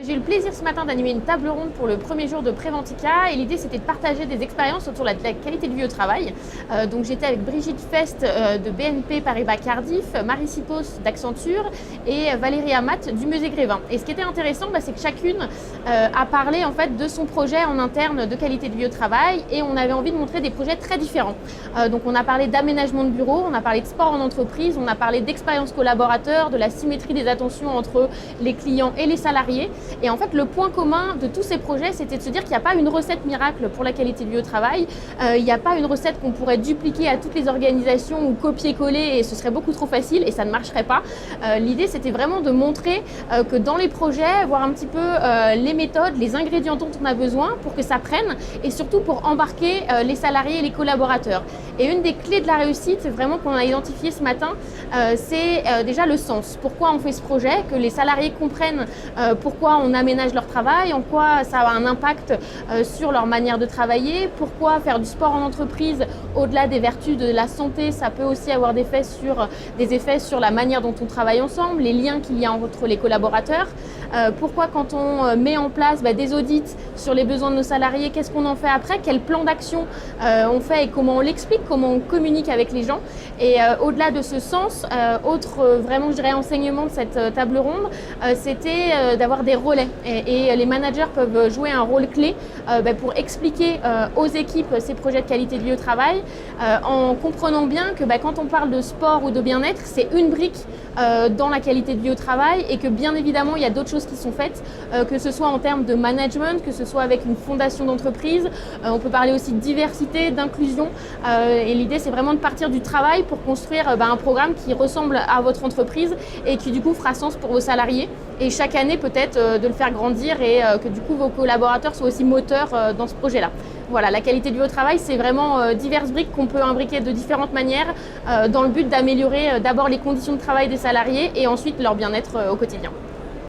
J'ai eu le plaisir ce matin d'animer une table ronde pour le premier jour de Préventica et l'idée c'était de partager des expériences autour de la qualité de vie au travail. Donc j'étais avec Brigitte Fest de BNP Paribas Cardiff, Marie Sipos d'Accenture et Valérie Amat du Musée Grévin. Et ce qui était intéressant, c'est que chacune a parlé en fait de son projet en interne de qualité de vie au travail et on avait envie de montrer des projets très différents. Donc on a parlé d'aménagement de bureau, on a parlé de sport en entreprise, on a parlé d'expérience collaborateur, de la symétrie des attentions entre les clients et les salariés. Et en fait, le point commun de tous ces projets, c'était de se dire qu'il n'y a pas une recette miracle pour la qualité de vie au travail. Il n'y a pas une recette qu'on pourrait dupliquer à toutes les organisations ou copier-coller et ce serait beaucoup trop facile et ça ne marcherait pas. L'idée, c'était vraiment de montrer que dans les projets, voir un petit peu les méthodes, les ingrédients dont on a besoin pour que ça prenne et surtout pour embarquer les salariés et les collaborateurs. Et une des clés de la réussite, vraiment qu'on a identifié ce matin, c'est déjà le sens. Pourquoi on fait ce projet, que les salariés comprennent pourquoi on aménage leur travail, en quoi ça a un impact sur leur manière de travailler, pourquoi faire du sport en entreprise, au-delà des vertus de la santé, ça peut aussi avoir des effets sur la manière dont on travaille ensemble, les liens qu'il y a entre les collaborateurs, pourquoi quand on met en place des audits sur les besoins de nos salariés, qu'est-ce qu'on en fait après, quel plan d'action on fait et comment on l'explique, comment on communique avec les gens. Et au-delà de ce sens, autre vraiment je dirais enseignement de cette table ronde, c'était d'avoir des relais et les managers peuvent jouer un rôle clé pour expliquer aux équipes ces projets de qualité de vie au travail en comprenant bien que quand on parle de sport ou de bien-être, c'est une brique dans la qualité de vie au travail et que bien évidemment il y a d'autres choses qui sont faites, que ce soit en termes de management, que ce soit avec une fondation d'entreprise, on peut parler aussi de diversité, d'inclusion et l'idée c'est vraiment de partir du travail pour construire un programme qui ressemble à votre entreprise et qui du coup fera sens pour vos salariés et chaque année peut-être de le faire grandir et que du coup vos collaborateurs soient aussi moteurs dans ce projet-là. Voilà, la qualité de vie au travail, c'est vraiment diverses briques qu'on peut imbriquer de différentes manières dans le but d'améliorer d'abord les conditions de travail des salariés et ensuite leur bien-être au quotidien.